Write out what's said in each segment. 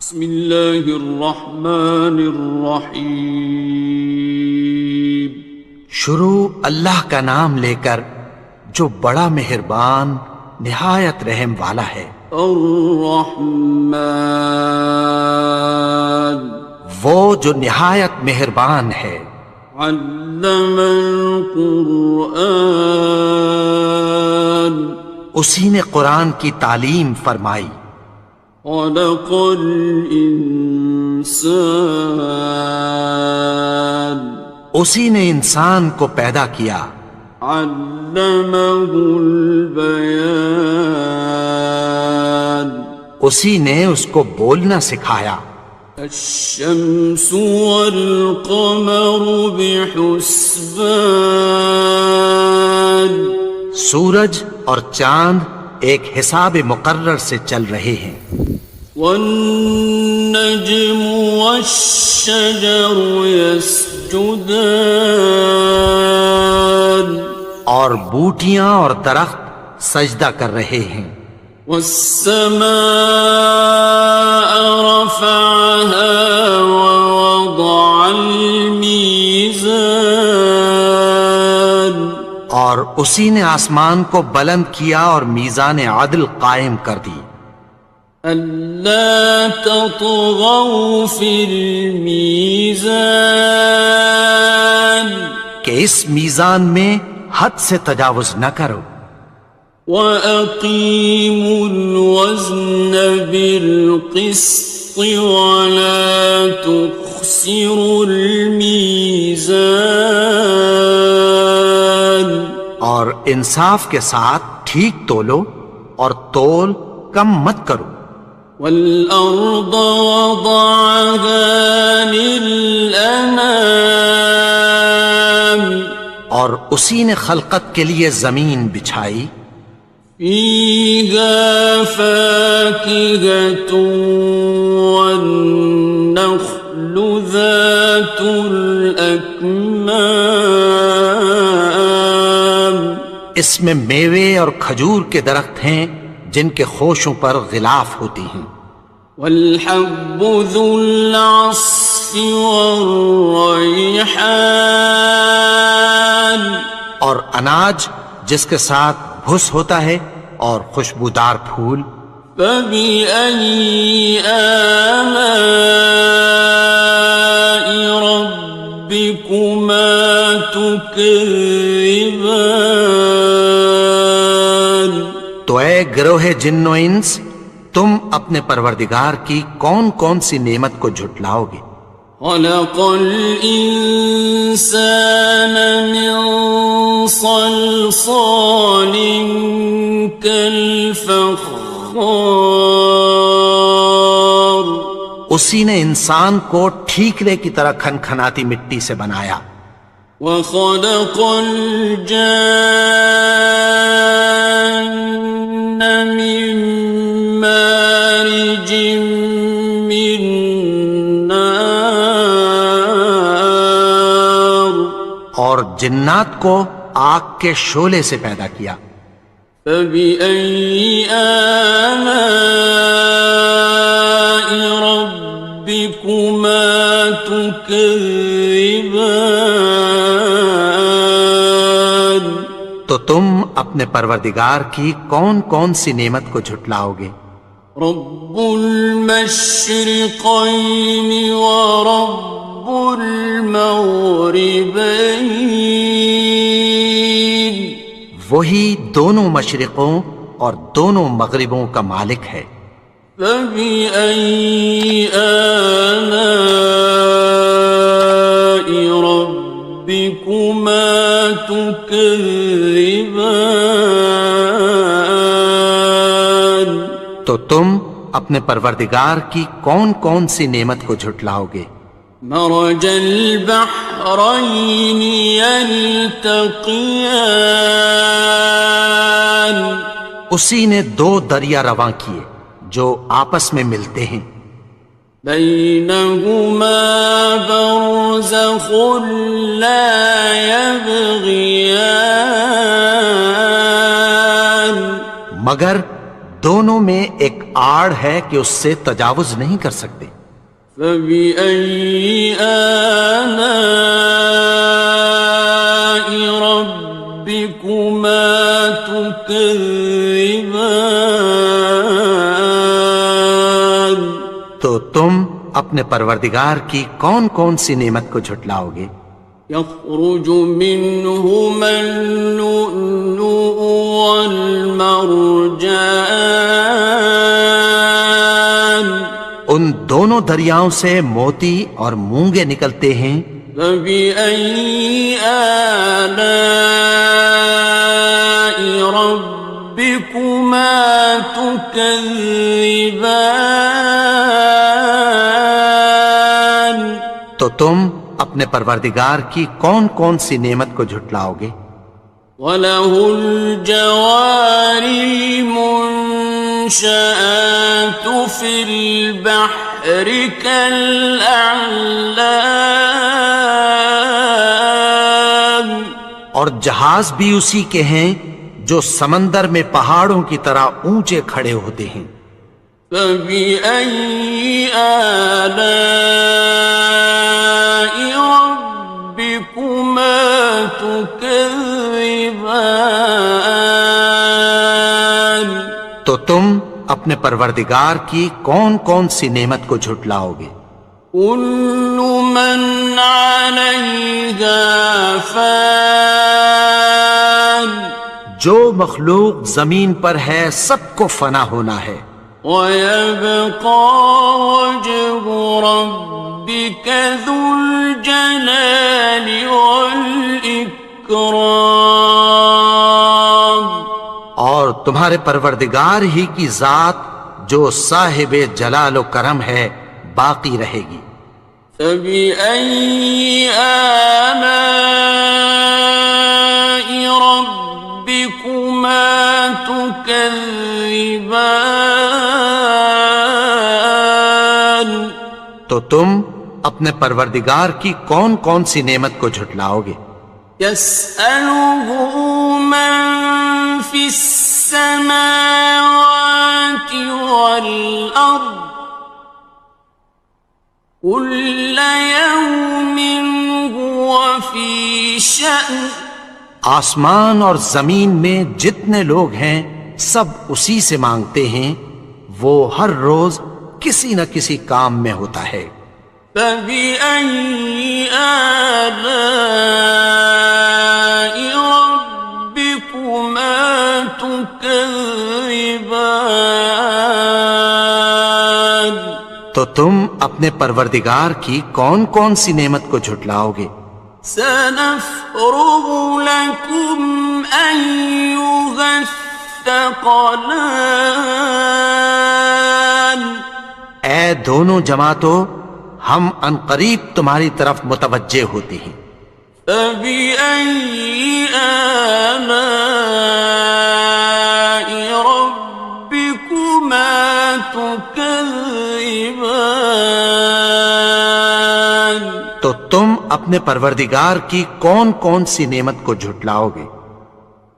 بسم اللہ الرحمن الرحیم۔ شروع اللہ کا نام لے کر جو بڑا مہربان نہایت رحم والا ہے۔ الرحمن، وہ جو نہایت مہربان ہے۔ علم القرآن، اسی نے قرآن کی تعلیم فرمائی۔ خلق الانسان، اسی نے انسان کو پیدا کیا۔ علمہ البیان، اسی نے اس کو بولنا سکھایا۔ الشمس والقمر بحسبان، سورج اور چاند ایک حساب مقرر سے چل رہے ہیں۔ والنجم والشجر يسجدان، اور بوٹیاں اور درخت سجدہ کر رہے ہیں۔ والسماء رفعها ووضع الميزان، اور اسی نے آسمان کو بلند کیا اور میزان عدل قائم کر دی۔ ألا تطغوا في الميزان، کہ اس میزان میں حد سے تجاوز نہ کرو۔ وَأَقِيمُوا الْوَزْنَ بِالْقِسْطِ وَلَا تُخْسِرُوا الْمِيزَانَ، اور انصاف کے ساتھ ٹھیک تولو اور تول کم مت کرو۔ وَالْأَرْضَ وَضَعَهَا لِلْأَنَامِ، اور اسی نے خلقت کے لیے زمین بچھائی۔ فِيهَا فَاكِهَةٌ وَالنَّخْلُ ذَاتُ الْأَكْمَامِ، اس میں میوے اور کھجور کے درخت ہیں جن کے خوشوں پر غلاف ہوتی ہیں۔ وَالْحَبُّ ذُو الْعَصْفِ وَالرَّيْحَانِ، اور اناج جس کے ساتھ بھس ہوتا ہے اور خوشبودار پھول۔ فَبِأَيِّ آلَاءِ رَبِّكُمَا تُكَذِّبَانِ، تو اے گروہ جن و انس، تم اپنے پروردگار کی کون کون سی نعمت کو جھٹلاؤ گے؟ خَلَقَ الْإِنسَانَ مِنْ صَلْصَالٍ كَالْفَخَّارِ، اسی نے انسان کو ٹھیکرے کی طرح کھنکھناتی مٹی سے بنایا۔ وَخَلَقَ الْجَانَّ مِن مَّارِجٍ مِّن نَّارٍ، اور جنات کو آگ کے شعلے سے پیدا کیا۔ فَبِأَيِّ آلَاءِ رَبِّكُمَا تُكَذِّبَانِ، تو تم اپنے پروردگار کی کون کون سی نعمت کو جھٹلاؤ گے؟ رب المشرقین ورب المغربین، وہی دونوں مشرقوں اور دونوں مغربوں کا مالک ہے۔ فَبِأَيِّ آلَاءِ رَبِّكُمَا تُكَذِّبَانِ، تو تم اپنے پروردگار کی کون کون سی نعمت کو جھٹلاؤ گے؟ مرج البحرین یلتقیان، اسی نے دو دریا رواں کیے جو آپس میں ملتے ہیں۔ بینہما برزخ لا یبغیان، مگر دونوں میں ایک آڑ ہے کہ اس سے تجاوز نہیں کر سکتے۔ فبأي آلاء ربكما تكذبان؟ تو تم اپنے پروردگار کی کون کون سی نعمت کو جھٹلاؤ گے؟ يخرج منهما اللؤلؤ والمرجان، ان دونوں دریاؤں سے موتی اور مونگے نکلتے ہیں۔ فبأي آلاء ربكما تكذبان؟ تو تم اپنے پروردگار کی کون کون سی نعمت کو جھٹلاؤ گے؟ وَلَهُ الْجَوَارِ الْمُنشَآتُ فِي الْبَحْرِ كَالْأَعْلَامِ، اور جہاز بھی اسی کے ہیں جو سمندر میں پہاڑوں کی طرح اونچے کھڑے ہوتے ہیں۔ فَبِأَيِّ آلَاءِ رَبِّكُمَا تُكَذِّبَانِ؟ تو تم اپنے پروردگار کی کون کون سی نعمت کو جھٹلاؤ گے؟ كُلُّ مَنْ عَلَيْهَا فَانٍ، جو مخلوق زمین پر ہے سب کو فنا ہونا ہے۔ وَيَبْقَى وَجْهُ رَبِّكَ ذُو الْجَلَالِ وَالْإِكْرَامِ، اور تمہارے پروردگار ہی کی ذات جو صاحب جلال و کرم ہے باقی رہے گی۔ فَبِأَيِّ آلَاءِ رَبِّكُمَا تُكَذِّبَانِ؟ تو تم اپنے پروردگار کی کون کون سی نعمت کو جھٹلاؤ گے؟ يَسْأَلُهُ مَن فِي السَّمَاوَاتِ وَالْأَرْضِ كُلَّ يَوْمٍ هُوَ فِي شَأْنٍ، آسمان اور زمین میں جتنے لوگ ہیں سب اسی سے مانگتے ہیں، وہ ہر روز کسی نہ کسی کام میں ہوتا ہے۔ فَبِأَيِّ آلَاءِ رَبِّكُمَا تُكَذِّبَانِ؟ تو تم اپنے پروردگار کی کون کون سی نعمت کو جھٹلاؤ گے؟ سَنَفْرُغُ لَكُمْ أَيُّهَ الثَّقَلَانِ، اے دونوں جماعتوں، ہم عنقریب تمہاری طرف متوجہ ہوتے ہیں۔ فَبِأَيِّ آلَاءِ رَبِّكُمَا تُكَذِّبَانِ؟ تو تم اپنے پروردگار کی کون کون سی نعمت کو جھٹلاؤ گے؟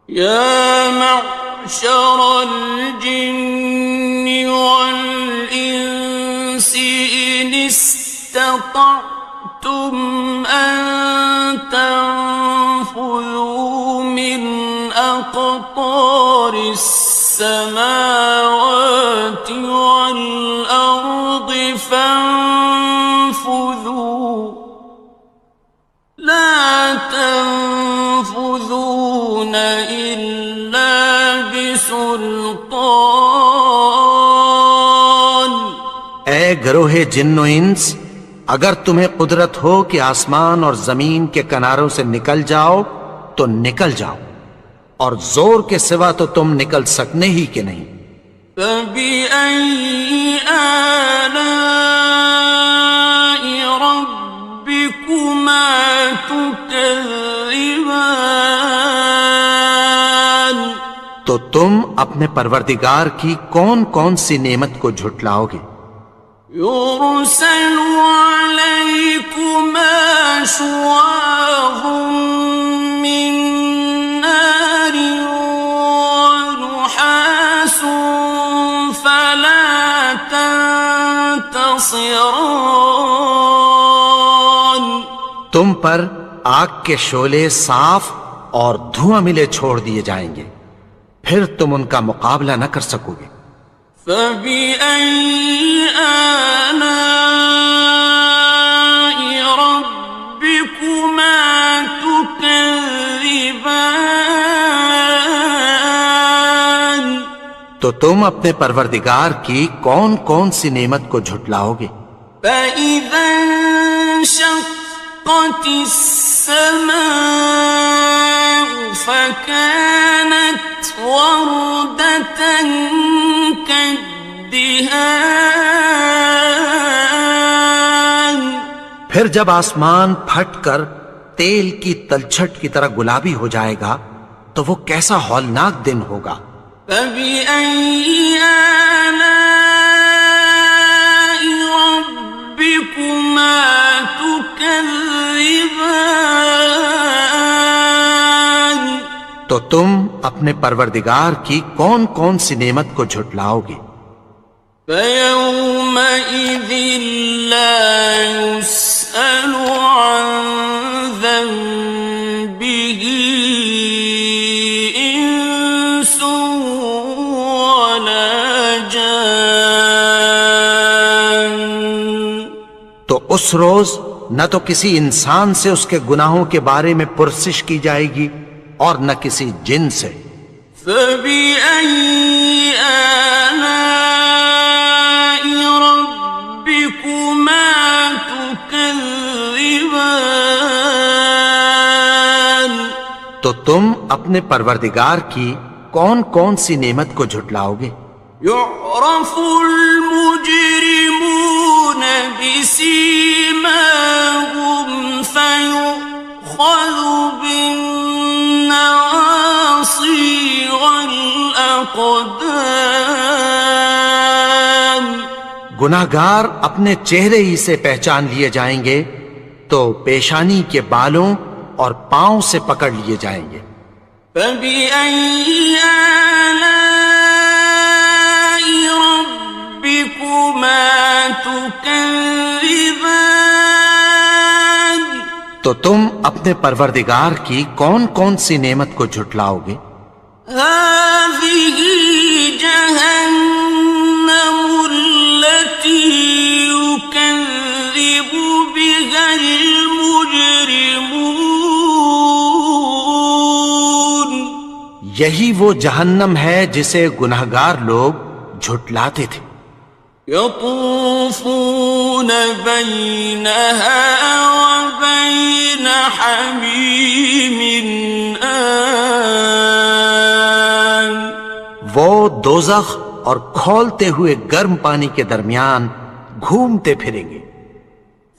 يَا مَعْشَرَ الْجِنِّ وَالْإِنسِ إِنِ اسْتَطَعْتُمْ أَن تَنفُذُوا مِنْ أَقْطَارِ السَّمَاوَاتِ وَالْأَرْضِ فَانفُذُوا لَا تَنفُذُونَ إِلَّا بِسُلْطَانٍ۔ اے گروہ جن و انس، اگر تمہیں قدرت ہو کہ آسمان اور زمین کے کناروں سے نکل جاؤ تو نکل جاؤ، اور زور کے سوا تو تم نکل سکنے ہی کہ نہیں۔ فَبِأَيِّ آلَاءِ رَبِّكُمَا تُكَذِّبَانِ؟ تو تم اپنے پروردگار کی کون کون سی نعمت کو جھٹلاؤ گے؟ يُرْسَلُ عَلَيْكُمَا شُوَاظٌ مِّن نَّارٍ وَنُحَاسٌ فَلَا ينتصران. تم پر آگ کے شعلے صاف اور دھواں ملے چھوڑ دیے جائیں گے، پھر تم ان کا مقابلہ نہ کر سکو گے۔ فبأي آلاء ربكما تكذبان. تو تم اپنے پروردگار کی کون کون سی نعمت کو جھٹلاؤ گے؟ فإذا انشقت السماء فكانت وردة كالدهان. پھر جب آسمان پھٹ کر تیل کی تلچھٹ کی طرح گلابی ہو جائے گا تو وہ کیسا ہولناک دن ہوگا۔ فبأي آلاء ربكما تكذبان. تو تم اپنے پروردگار کی کون کون سی نعمت کو جھٹلاؤ گے؟ فيومئذ لا يسأل عن ذنبه إنس ولا جان. تو اس روز نہ تو کسی انسان سے اس کے گناہوں کے بارے میں پرسش کی جائے گی اور نہ کسی جن سے۔ فبأي آلاء ربكما تكذبان. تو تم اپنے پروردگار کی کون کون سی نعمت کو جھٹلاؤ گے؟ يعرف المجرمون بسيماهم فيؤخذ بالنواصي والأقدام. گناہگار اپنے چہرے ہی سے پہچان لیے جائیں گے تو پیشانی کے بالوں اور پاؤں سے پکڑ لیے جائیں گے۔ فبأي آلاء ربكما تكذبان. تو تم اپنے پروردگار کی کون کون سی نعمت کو جھٹلاؤ گے؟ هذه جهنم التي يكذب بها المجرمون. یہی وہ جہنم ہے جسے گناہگار لوگ جھٹلاتے تھے۔ يطوفون بينها وبين حميم آن. وہ دوزخ اور کھولتے ہوئے گرم پانی کے درمیان گھومتے پھریں گے۔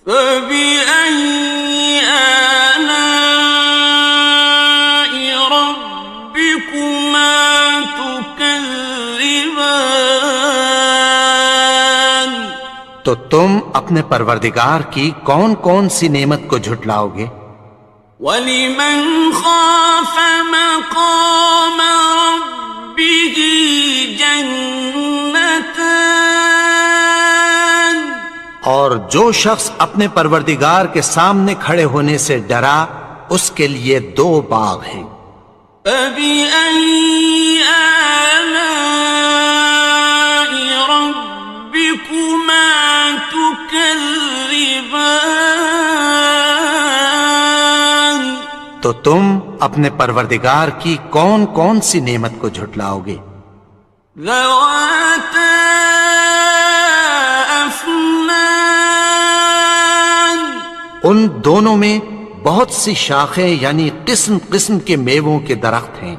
فبأي آلاء ربكما تكذبان. تو تم اپنے پروردگار کی کون کون سی نعمت کو جھٹلاؤ گے؟ وَلِمَنْ خَافَ مَقَامَ رَبِّهِ جَنَّتَانِ. اور جو شخص اپنے پروردگار کے سامنے کھڑے ہونے سے ڈرا اس کے لیے دو باغ ہیں۔ فَبِأَيِّ آلَاءِ رَبِّكُمَا تُكَذِّبَانِ. تو تم اپنے پروردگار کی کون کون سی نعمت کو جھٹلاؤ گے؟ ذَوَاتَا أَفْنَانٍ. ان دونوں میں بہت سی شاخیں یعنی قسم قسم کے میووں کے درخت ہیں۔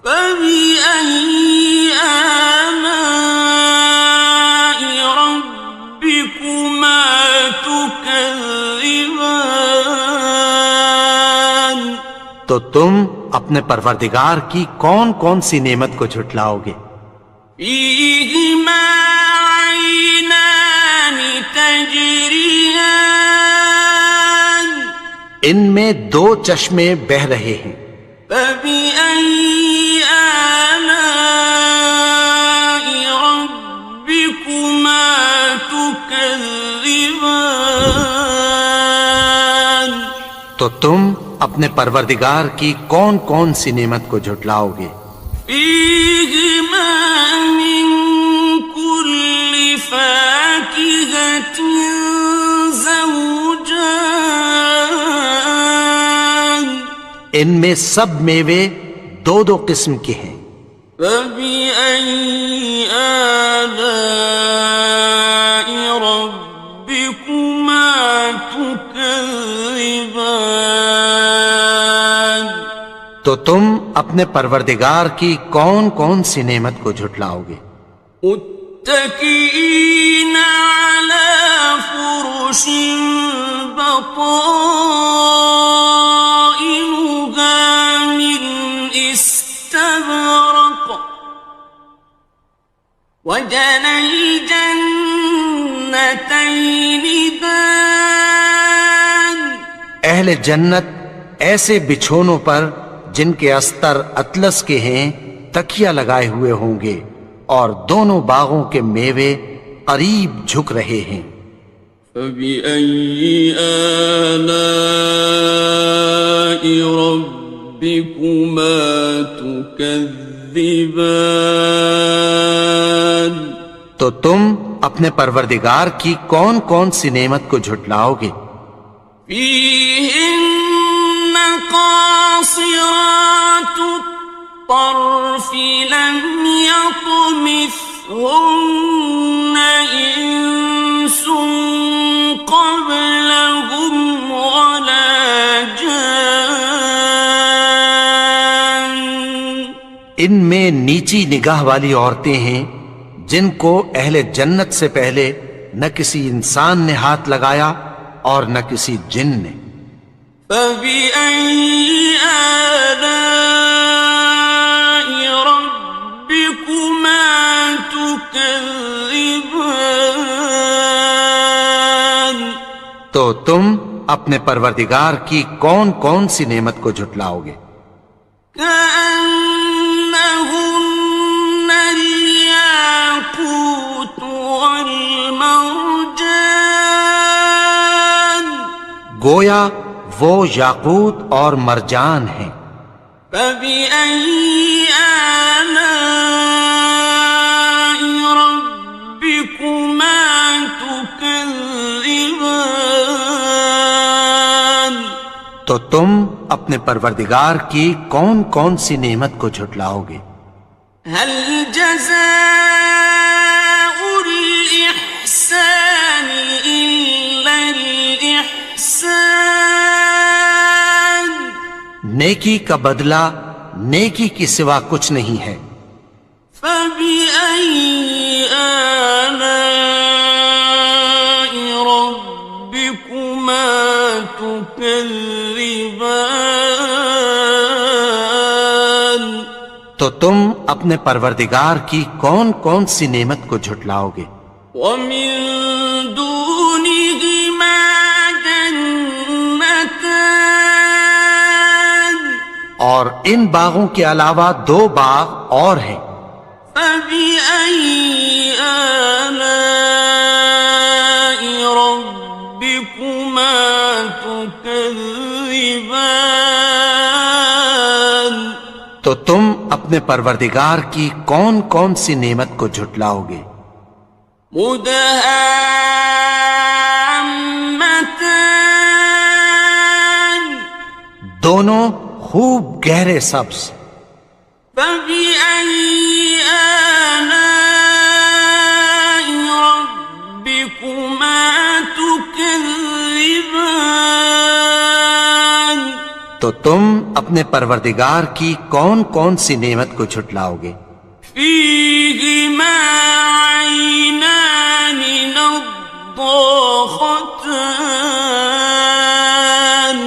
فَبِأَيِّ آلَاءِ رَبِّكُمَا تُكَذِّبَانِ. تو تم اپنے پروردگار کی کون کون سی نعمت کو جھٹلاؤ گے؟ فِيهِمَا عَيْنَانِ تَجْرِيَانِ. ان میں دو چشمے بہہ رہے ہیں۔ فَبِأَيِّ آلَاءِ رَبِّكُمَا تُكَذِّبَانِ. تكذبان تو تم اپنے پروردگار کی کون کون سی نعمت کو جھٹلاؤ گے؟ فيهما من كل فاكهة زوجان ان میں سب میوے دو دو قسم کے ہیں۔ فبأي آلاء ربكما تكذبان تو تم اپنے پروردگار کی کون کون سی نعمت کو جھٹلاؤ گے؟ متكئين على فرش بطائنها من استبرق وجنى الجنتين دان اہل جنت ایسے بچھونوں پر جن کے استر اطلس کے ہیں تکیہ لگائے ہوئے ہوں گے، اور دونوں باغوں کے میوے قریب جھک رہے ہیں۔ فبأي آلاء ربكما تكذبان تو تم اپنے پروردگار کی کون کون سی نعمت کو جھٹلاؤ گے؟ فيهن قاصرات الطرف لم يطمثهن إنس قبلهم ولا جان ان میں نیچی نگاہ والی عورتیں ہیں جن کو اہل جنت سے پہلے نہ کسی انسان نے ہاتھ لگایا اور نہ کسی جن نے۔ فبأي آلاء ربكما تكذبان تو تم اپنے پروردگار کی کون کون سی نعمت کو جھٹلاؤ گے؟ كأنهن الياقوت والمرجان گویا وہ یاقوت اور مرجان ہیں۔ فبأي آلاء ربكما تكذبان تو تم اپنے پروردگار کی کون کون سی نعمت کو جھٹلاؤ گے؟ هل جزاء الإحسان إلا الإحسان نیکی کا بدلہ نیکی کی سوا کچھ نہیں ہے۔ فبأي آلاء ربكما تكذبان تو تم اپنے پروردگار کی کون کون سی نعمت کو جھٹلاؤ گے؟ ومن دونهما جنتان اور ان باغوں کے علاوہ دو باغ اور ہیں۔ فبأي آلاء ربكما تكذبان تو تم اپنے پروردگار کی کون کون سی نعمت کو جھٹلاؤ گے؟ مدهامتان دونوں خوب گہرے سبز۔ فبأي آلاء ربكما تكذبان تو تم اپنے پروردگار کی کون کون سی نعمت کو جھٹلاؤ گے؟ فيهما عينان نضاختان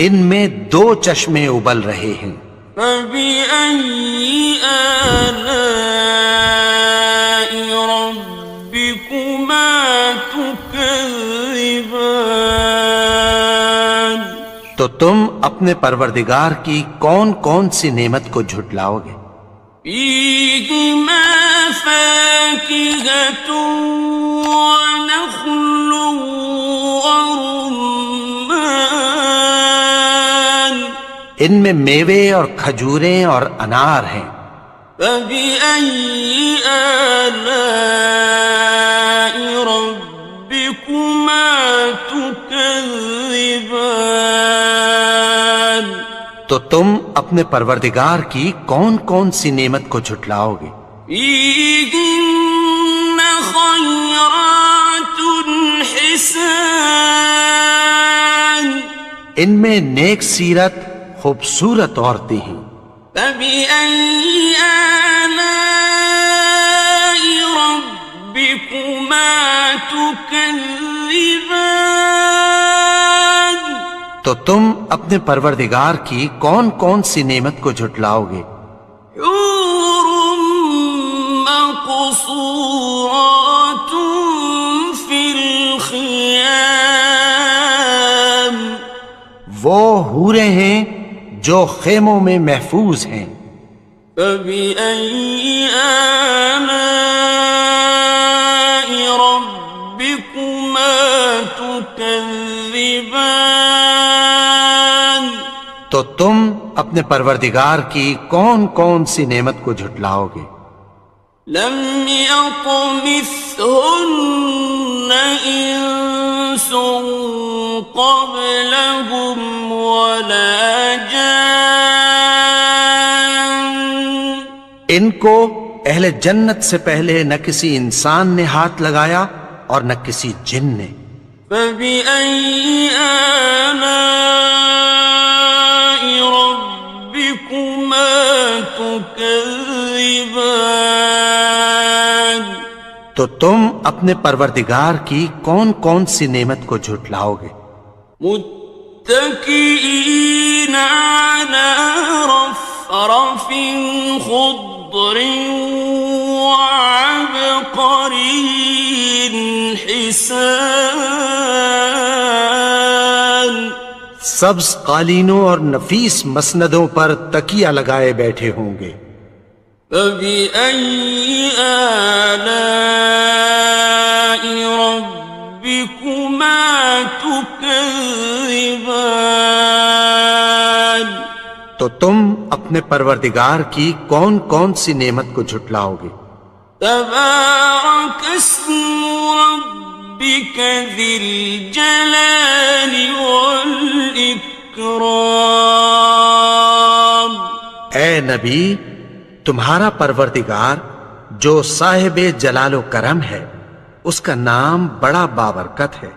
ان میں دو چشمے ابل رہے ہیں۔ فبأي آلاء ربكما تكذبان تو تم اپنے پروردگار کی کون کون سی نعمت کو جھٹلاؤ گے؟ فيهما فاكهة ونخل ورمان ان میں میوے اور کھجوریں اور انار ہیں. فبأي آلاء ربكما تكذبان تو تم اپنے پروردگار کی کون کون سی نعمت کو جھٹلاؤ گے؟ فيهن خيرات حسان ان میں نیک سیرت خوبصورت عورتیں ہیں. فبأي آلاء ربكما تكذبان تو تم اپنے پروردگار کی کون کون سی نعمت کو جھٹلاؤ گے؟ حور مقصورات في الخيام وہ حوریں ہیں جو خیموں میں محفوظ ہیں. فبأي آلاء ربكما تكذبان تو تم اپنے پروردگار کی کون کون سی نعمت کو جھٹلاؤ گے؟ لم يطمثهن إنس قبلهم ولا جان ان کو اہل جنت سے پہلے نہ کسی انسان نے ہاتھ لگایا اور نہ کسی جن نے. فبأي آلاء ربكما تكذبان تو تم اپنے پروردگار کی کون کون سی نعمت کو جھٹلاؤ گے؟ متكئين على رفرف خضر وعبقري حسان سبز قالینوں اور نفیس مسندوں پر تکیہ لگائے بیٹھے ہوں گے. فبأي آلاء ربكما تكذبان تو تم اپنے پروردگار کی کون کون سی نعمت کو جھٹلاؤ گے؟ تبارك اسم ربك ذي الجلال والإكرام اے نبی، تمہارا پروردگار جو صاحب جلال و کرم ہے، اس کا نام بڑا بابرکت ہے.